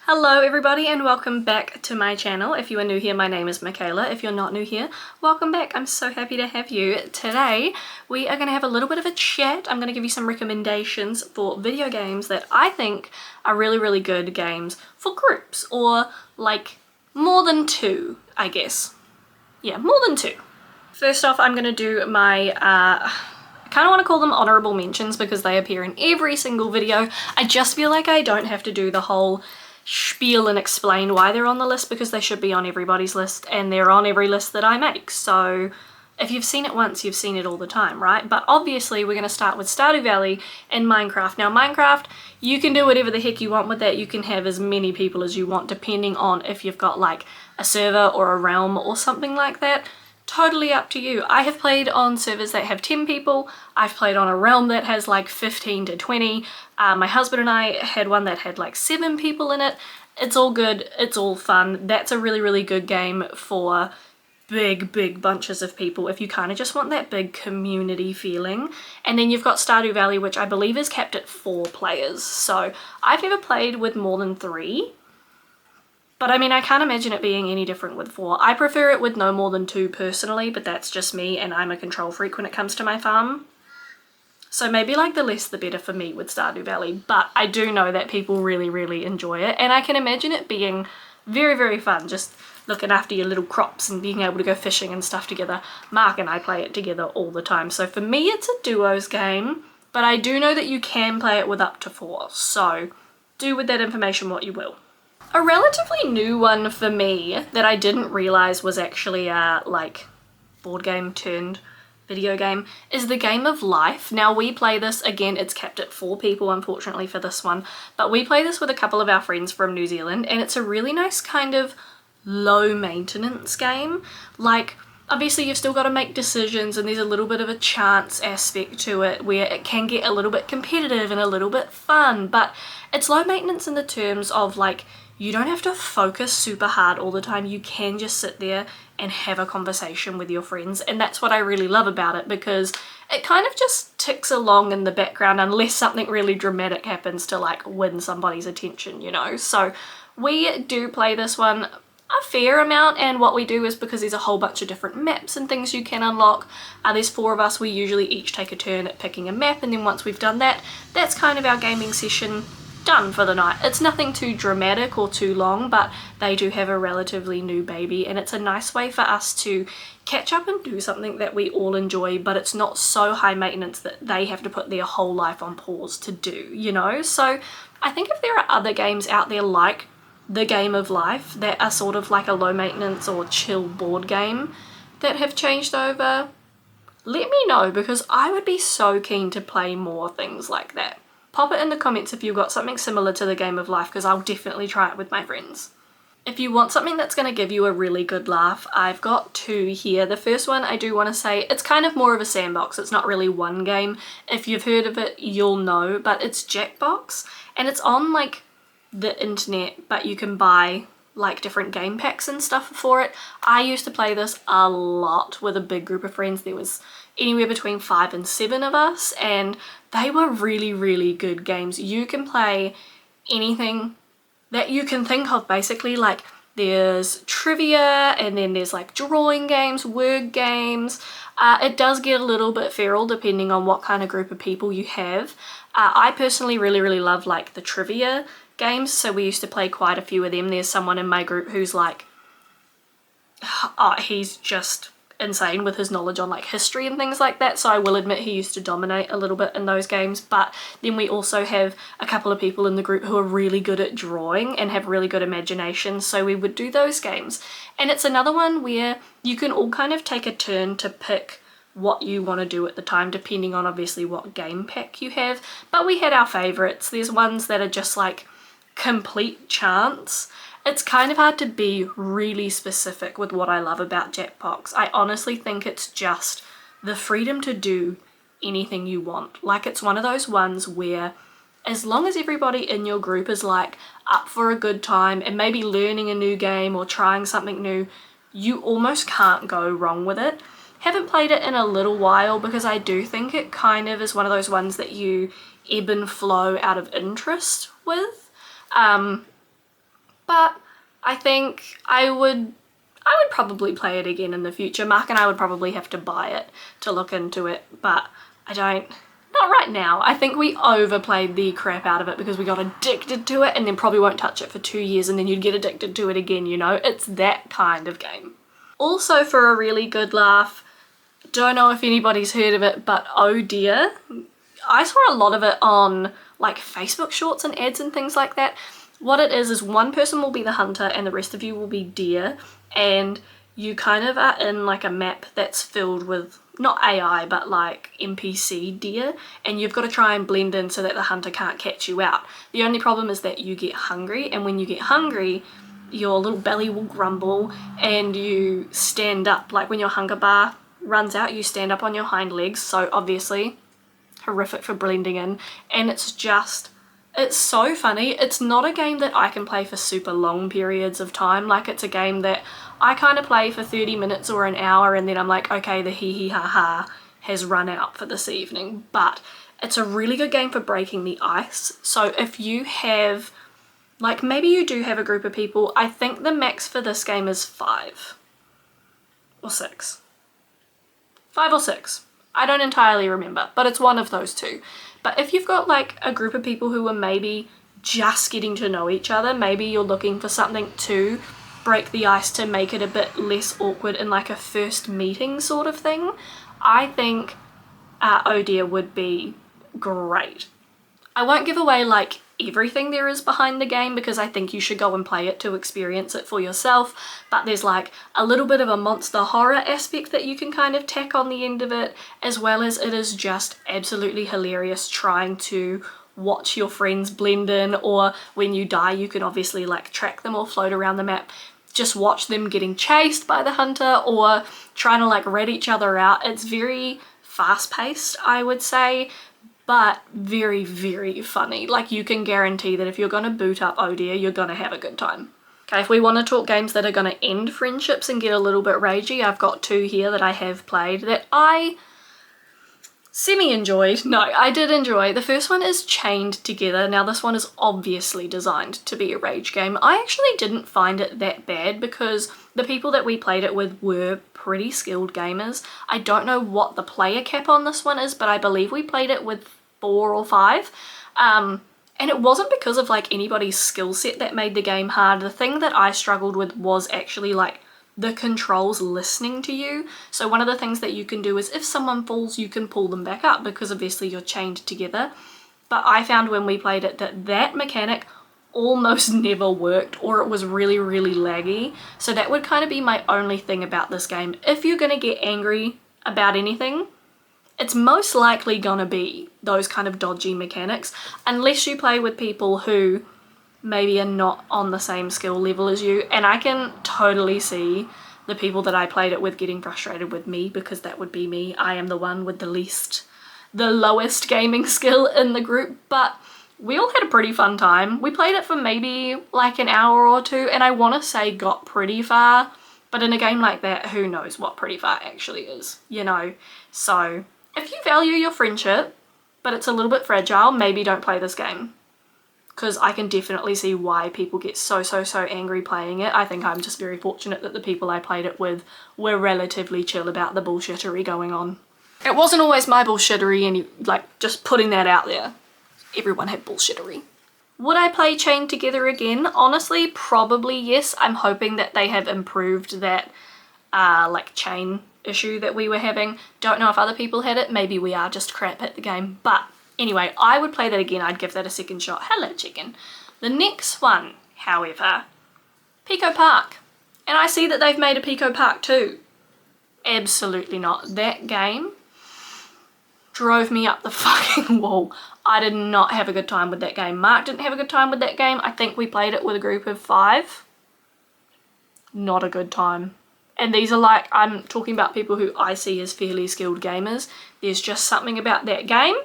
Hello everybody and welcome back to my channel. If you are new here, my name is Michaela. If you're not new here, welcome back. I'm so happy to have you. Today we are going to have a little bit of a chat. I'm going to give you some recommendations for video games that I think are really good games for groups, or like more than two, I guess. Yeah, more than two. First off, I'm going to do my I kind of want to call them honorable mentions because they appear in every single video. I just feel like I don't have to do the whole spiel and explain why they're on the list because they should be on everybody's list and they're on every list that I make. So if you've seen it once, you've seen it all the time, right? But obviously we're going to start with Stardew Valley and Minecraft. Now Minecraft, you can do whatever the heck you want with that. You can have as many people as you want depending on if you've got like a server or a realm or something like that. Totally up to you. I have played on servers that have 10 people. I've played on a realm that has like 15 to 20. My husband and I had one that had like 7 people in it. It's all good. It's all fun. That's a really good game for big bunches of people if you kind of just want that big community feeling. And then you've got Stardew Valley, which I believe is capped at 4 players. So I've never played with more than 3. But I mean, I can't imagine it being any different with 4. I prefer it with no more than 2 personally, but that's just me and I'm a control freak when it comes to my farm. So maybe like the less the better for me with Stardew Valley, but I do know that people really enjoy it, and I can imagine it being very fun, just looking after your little crops and being able to go fishing and stuff together. Mark and I play it together all the time, so for me it's a duos game, but I do know that you can play it with up to 4, so do with that information what you will. A relatively new one for me that I didn't realise was actually a like board game turned video game is the Game of Life. Now we play this, again it's capped at 4 people unfortunately for this one, but we play this with a couple of our friends from New Zealand and it's a really nice kind of low maintenance game. Like obviously you've still got to make decisions and there's a little bit of a chance aspect to it where it can get a little bit competitive and a little bit fun, but it's low maintenance in the terms of like you don't have to focus super hard all the time. You can just sit there and have a conversation with your friends, and that's what I really love about it because it kind of just ticks along in the background unless something really dramatic happens to like win somebody's attention, you know. So we do play this one a fair amount, and what we do is because there's a whole bunch of different maps and things you can unlock, there's 4 of us, we usually each take a turn at picking a map, and then once we've done that, that's kind of our gaming session done for the night. It's nothing too dramatic or too long, but they do have a relatively new baby and it's a nice way for us to catch up and do something that we all enjoy, but it's not so high maintenance that they have to put their whole life on pause to do, you know. So I think if there are other games out there like the Game of Life that are sort of like a low maintenance or chill board game that have changed over, let me know because I would be so keen to play more things like that. Pop it in the comments if you've got something similar to the Game of Life because I'll definitely try it with my friends. If you want something that's going to give you a really good laugh, I've got 2 here. The first one I do want to say, it's kind of more of a sandbox. It's not really one game. If you've heard of it, you'll know, but it's Jackbox and it's on like the internet, but you can buy like different game packs and stuff for it. I used to play this a lot with a big group of friends. There was anywhere between 5 and 7 of us and they were really good games. You can play anything that you can think of basically. Like there's trivia and then there's like drawing games, word games. It does get a little bit feral depending on what kind of group of people you have. I personally really love like the trivia games, so we used to play quite a few of them. There's someone in my group who's like, he's just insane with his knowledge on like history and things like that, so I will admit he used to dominate a little bit in those games. But then we also have a couple of people in the group who are really good at drawing and have really good imagination, so we would do those games. And it's another one where you can all kind of take a turn to pick what you want to do at the time depending on obviously what game pack you have, but we had our favorites. There's ones that are just like complete chance. It's kind of hard to be really specific with what I love about Jackbox. I honestly think it's just the freedom to do anything you want. Like it's one of those ones where as long as everybody in your group is like up for a good time and maybe learning a new game or trying something new, you almost can't go wrong with it. Haven't played it in a little while because I do think it kind of is one of those ones that you ebb and flow out of interest with. but I think I would probably play it again in the future. Mark and I would probably have to buy it to look into it, but not right now. I think we overplayed the crap out of it because we got addicted to it and then probably won't touch it for 2 years and then you'd get addicted to it again, you know? It's that kind of game. Also, for a really good laugh, don't know if anybody's heard of it, but Oh Dear. I saw a lot of it on like Facebook shorts and ads and things like that. What it is one person will be the hunter and the rest of you will be deer, and you kind of are in like a map that's filled with not AI but like NPC deer, and you've got to try and blend in so that the hunter can't catch you out. The only problem is that you get hungry, and when you get hungry your little belly will grumble and you stand up. Like when your hunger bar runs out, you stand up on your hind legs, so obviously horrific for blending in, and it's so funny. It's not a game that I can play for super long periods of time. Like it's a game that I kind of play for 30 minutes or an hour and then I'm like, okay, the hee hee ha ha has run out for this evening. But it's a really good game for breaking the ice. So if you have, like maybe you do have a group of people, I think the max for this game is 5 or 6. 5 or 6. I don't entirely remember, but it's one of those two. But if you've got like a group of people who are maybe just getting to know each other, maybe you're looking for something to break the ice to make it a bit less awkward in like a first meeting sort of thing, I think Oh Dear would be great. I won't give away like everything there is behind the game because I think you should go and play it to experience it for yourself, but there's like a little bit of a monster horror aspect that you can kind of tack on the end of it, as well as it is just absolutely hilarious trying to watch your friends blend in, or when you die you can obviously like track them or float around the map. Just watch them getting chased by the hunter or trying to like rat each other out. It's very fast-paced, I would say, but very, very funny. Like you can guarantee that if you're gonna boot up Oh Dear, you're gonna have a good time. Okay, if we want to talk games that are gonna end friendships and get a little bit ragey, I've got 2 here that I have played that I semi-enjoyed. No, I did enjoy. The first one is Chained Together. Now this one is obviously designed to be a rage game. I actually didn't find it that bad because the people that we played it with were pretty skilled gamers. I don't know what the player cap on this one is, but I believe we played it with 4 or 5. And it wasn't because of like anybody's skill set that made the game hard. The thing that I struggled with was actually like the controls listening to you. So one of the things that you can do is if someone falls, you can pull them back up because obviously you're chained together. But I found when we played it that mechanic almost never worked, or it was really, really laggy. So that would kind of be my only thing about this game. If you're gonna get angry about anything, it's most likely gonna be those kind of dodgy mechanics, unless you play with people who maybe are not on the same skill level as you. And I can totally see the people that I played it with getting frustrated with me, because that would be me. I am the one with the lowest gaming skill in the group, but we all had a pretty fun time. We played it for maybe like an hour or 2, and I want to say got pretty far, but in a game like that, who knows what pretty far actually is, you know? So if you value your friendship, but it's a little bit fragile, maybe don't play this game, because I can definitely see why people get so angry playing it. I think I'm just very fortunate that the people I played it with were relatively chill about the bullshittery going on. It wasn't always my bullshittery, and like just putting that out there. Everyone had bullshittery. Would I play Chained Together again? Honestly, probably yes. I'm hoping that they have improved that like chain issue that we were having. Don't know if other people had it. Maybe we are just crap at the game. But anyway, I would play that again. I'd give that a second shot. Hello, chicken. The next one, however, Pico Park. And I see that they've made a Pico Park too. Absolutely not. That game drove me up the fucking wall. I did not have a good time with that game. Mark didn't have a good time with that game. I think we played it with a group of 5. Not a good time. And these are like, I'm talking about people who I see as fairly skilled gamers. There's just something about that game.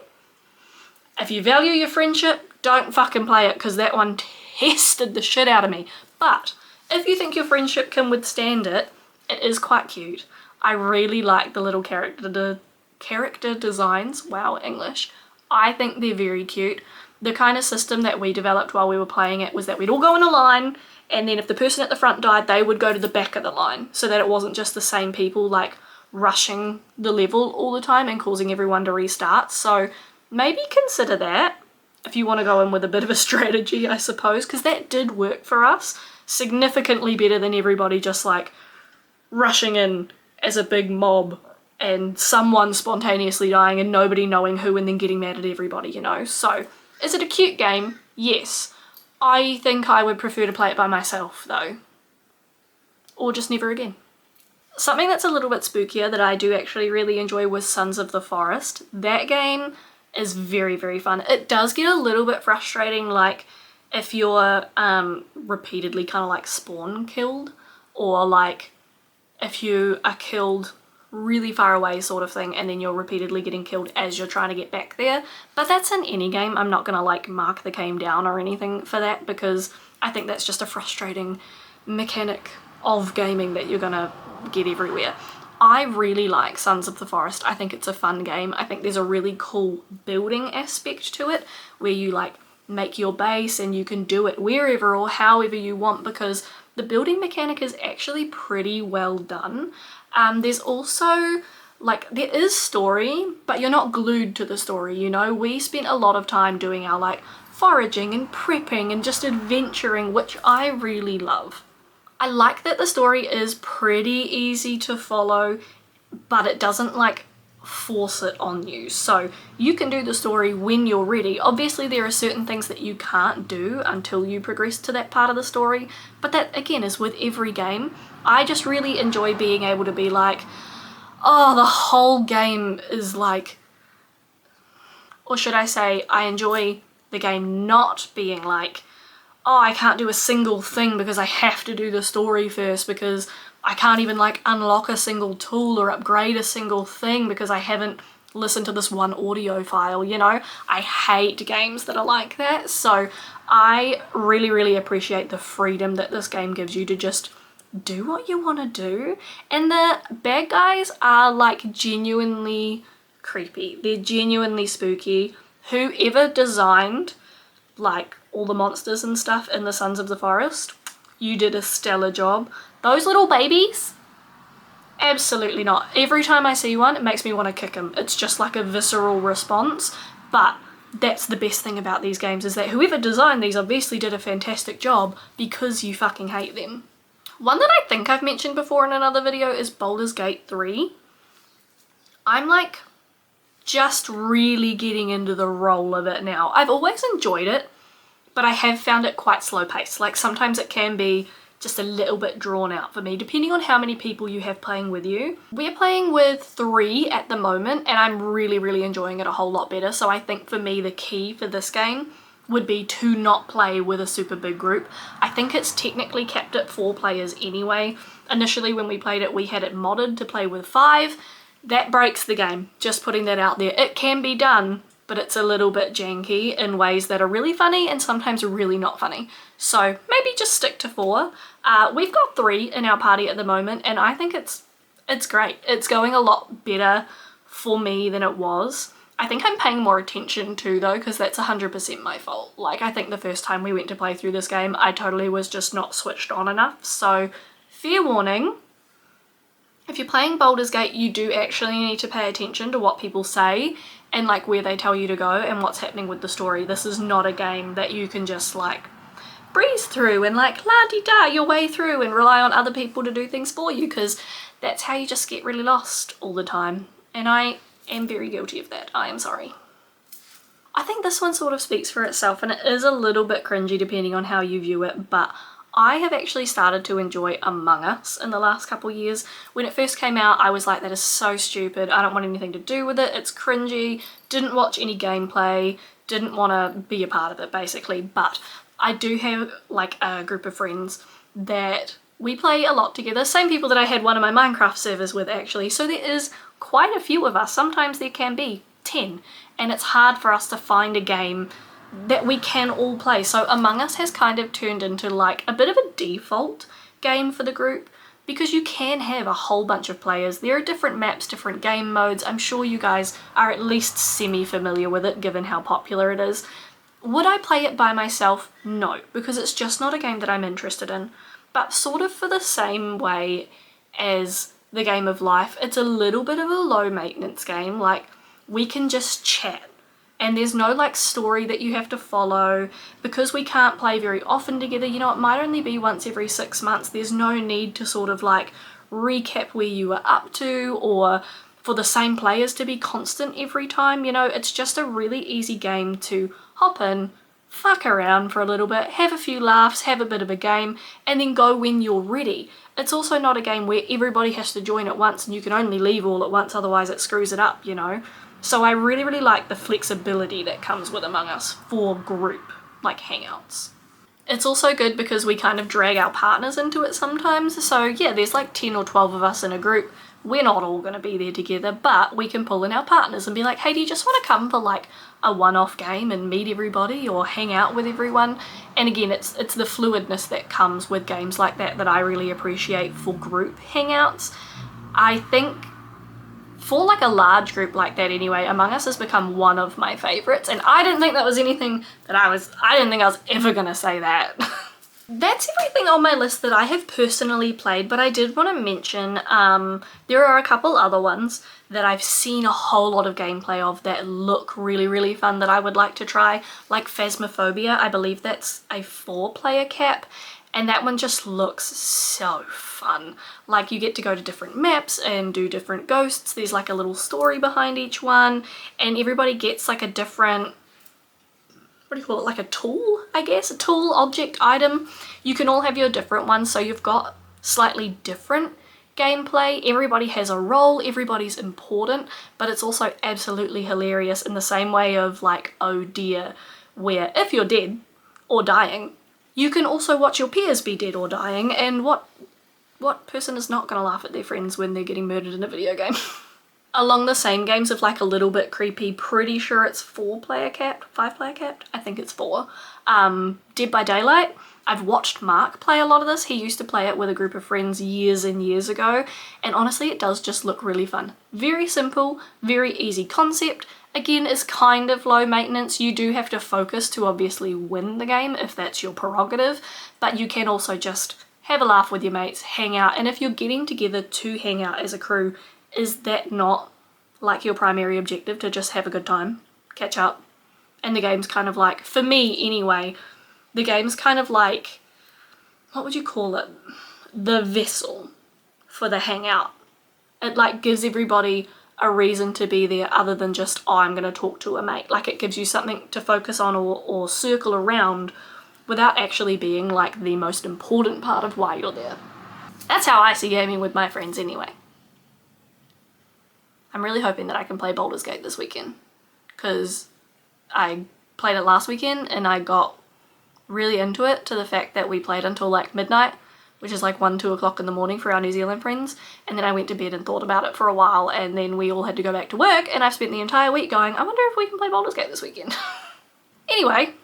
If you value your friendship, don't fucking play it, because that one tested the shit out of me. But if you think your friendship can withstand it, it is quite cute. I really like the little character designs. Wow, English. I think they're very cute. the kind of system that we developed while we were playing it was that we'd all go in a line, and then if the person at the front died, they would go to the back of the line, so that it wasn't just the same people like rushing the level all the time and causing everyone to restart. So maybe consider that if you want to go in with a bit of a strategy, I suppose, because that did work for us significantly better than everybody just like rushing in as a big mob and someone spontaneously dying and nobody knowing who and then getting mad at everybody, you know. So is it a cute game? Yes. I think I would prefer to play it by myself though, or just never again. Something that's a little bit spookier that I do actually really enjoy was Sons of the Forest. That game is very, very fun. It does get a little bit frustrating, like if you're repeatedly kind of like spawn killed, or like if you are killed really far away sort of thing and then you're repeatedly getting killed as you're trying to get back there. But that's in any game. I'm not gonna like mark the game down or anything for that, because I think that's just a frustrating mechanic of gaming that you're gonna get everywhere. I really like Sons of the Forest. I think it's a fun game. I think there's a really cool building aspect to it where you like make your base and you can do it wherever or however you want, because the building mechanic is actually pretty well done. There's also like, there is story, but you're not glued to the story, you know. We spent a lot of time doing our like foraging and prepping and just adventuring, which I really love. I like that the story is pretty easy to follow, but it doesn't like force it on you. So you can do the story when you're ready. Obviously there are certain things that you can't do until you progress to that part of the story, but that again is with every game. I just really enjoy being able to be like, oh, the whole game is like, or should I say, I enjoy the game not being like, oh, I can't do a single thing because I have to do the story first, because I can't even like unlock a single tool or upgrade a single thing because I haven't listened to this one audio file, you know. I hate games that are like that. So I really, really appreciate the freedom that this game gives you to just do what you want to do. And the bad guys are like genuinely creepy. They're genuinely spooky. Whoever designed like all the monsters and stuff in the Sons of the Forest, you did a stellar job. Those little babies, absolutely not. Every time I see one, it makes me want to kick them. It's just like a visceral response. But that's the best thing about these games, is that whoever designed these obviously did a fantastic job because you fucking hate them. One that I think I've mentioned before in another video is Baldur's Gate 3. I'm like just really getting into the role of it now. I've always enjoyed it, but I have found it quite slow paced. Like sometimes it can be just a little bit drawn out for me, depending on how many people you have playing with you. We're playing with 3 at the moment, and I'm really, really enjoying it a whole lot better. So I think for me, the key for this game would be to not play with a super big group. I think it's technically capped at 4 players anyway. Initially when we played it, we had it modded to play with 5. That breaks the game, just putting that out there. It can be done, but it's a little bit janky in ways that are really funny and sometimes really not funny. So maybe just stick to 4. We've got 3 in our party at the moment, and I think it's great. It's going a lot better for me than it was. I think I'm paying more attention too though, because that's 100% my fault. Like I think the first time we went to play through this game, I totally was just not switched on enough. So fair warning, if you're playing Baldur's Gate, you do actually need to pay attention to what people say and like where they tell you to go and what's happening with the story. This is not a game that you can just like breeze through and like la-di-da your way through and rely on other people to do things for you, because that's how you just get really lost all the time. And I am very guilty of that. I am sorry. I think this one sort of speaks for itself, and it is a little bit cringy depending on how you view it, but I have actually started to enjoy Among Us in the last couple years. When it first came out, I was like, that is so stupid. I don't want anything to do with it. It's cringy. Didn't watch any gameplay. Didn't want to be a part of it, basically. But I do have like a group of friends that we play a lot together. Same people that I had one of my Minecraft servers with, actually. So there is quite a few of us. Sometimes there can be 10. And it's hard for us to find a game that we can all play. So Among Us has kind of turned into like a bit of a default game for the group, because you can have a whole bunch of players. There are different maps, different game modes. I'm sure you guys are at least semi-familiar with it given how popular it is. Would I play it by myself? No, because it's just not a game that I'm interested in. But sort of for the same way as the Game of Life, it's a little bit of a low maintenance game. Like, we can just chat. And there's no like story that you have to follow. Because we can't play very often together, you know, it might only be once every 6 months. There's no need to sort of like recap where you were up to, or for the same players to be constant every time. You know, it's just a really easy game to hop in, fuck around for a little bit, have a few laughs, have a bit of a game, and then go when you're ready. It's also not a game where everybody has to join at once and you can only leave all at once, otherwise it screws it up, you know. So I really, really like the flexibility that comes with Among Us for group, like hangouts. It's also good because we kind of drag our partners into it sometimes. So yeah, there's like 10 or 12 of us in a group. We're not all going to be there together, but we can pull in our partners and be like, hey, do you just want to come for like a one-off game and meet everybody or hang out with everyone? And again, it's the fluidness that comes with games like that that I really appreciate for group hangouts. I think for like a large group like that anyway, Among Us has become one of my favorites, and I didn't think that was anything that I didn't think I was ever gonna say that. That's everything on my list that I have personally played, but I did want to mention there are a couple other ones that I've seen a whole lot of gameplay of that look really, really fun that I would like to try, like Phasmophobia. I believe that's a 4-player cap, and that one just looks so fun. Like, you get to go to different maps and do different ghosts. There's like a little story behind each one, and everybody gets like a different, what do you call it, like a tool, I guess, a tool, object, item. You can all have your different ones, so you've got slightly different gameplay. Everybody has a role, everybody's important, but it's also absolutely hilarious in the same way of like Oh Dear, where if you're dead or dying, you can also watch your peers be dead or dying, and what person is not gonna laugh at their friends when they're getting murdered in a video game? Along the same games of like a little bit creepy, pretty sure it's 4-player capped, 5-player capped? I think it's 4. Dead by Daylight. I've watched Mark play a lot of this. He used to play it with a group of friends years and years ago, and honestly it does just look really fun. Very simple, very easy concept. Again, it's kind of low maintenance. You do have to focus to obviously win the game if that's your prerogative, but you can also just have a laugh with your mates, hang out, and if you're getting together to hang out as a crew, is that not like your primary objective, to just have a good time, catch up? And the game's kind of like, for me anyway, the game's kind of like, what would you call it? The vessel for the hangout. It like gives everybody a reason to be there other than just, oh, I'm gonna talk to a mate. Like, it gives you something to focus on or circle around without actually being like the most important part of why you're there. That's how I see gaming with my friends anyway. I'm really hoping that I can play Baldur's Gate this weekend, because I played it last weekend and I got really into it to the fact that we played until like midnight, which is like 1, 2 o'clock in the morning for our New Zealand friends, and then I went to bed and thought about it for a while, and then we all had to go back to work, and I've spent the entire week going, I wonder if we can play Baldur's Gate this weekend. Anyway,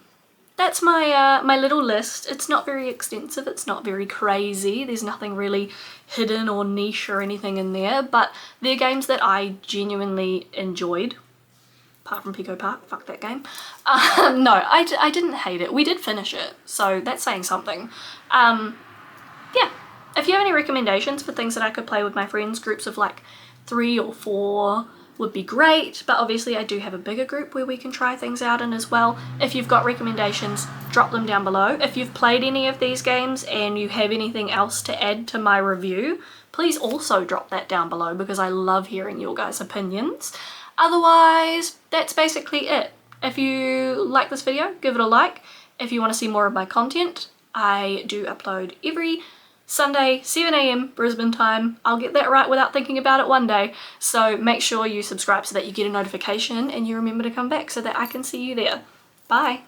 that's my my little list. It's not very extensive, it's not very crazy, there's nothing really hidden or niche or anything in there, but they're games that I genuinely enjoyed. Apart from Pico Park, fuck that game. No, I didn't hate it. We did finish it, so that's saying something. Yeah, if you have any recommendations for things that I could play with my friends, groups of like 3 or 4 would be great, but obviously I do have a bigger group where we can try things out in as well. If you've got recommendations, drop them down below. If you've played any of these games and you have anything else to add to my review, please also drop that down below, because I love hearing your guys' opinions. Otherwise, that's basically it. If you like this video, give it a like. If you want to see more of my content, I do upload every Sunday, 7 AM Brisbane time. I'll get that right without thinking about it one day. So make sure you subscribe so that you get a notification and you remember to come back so that I can see you there. Bye.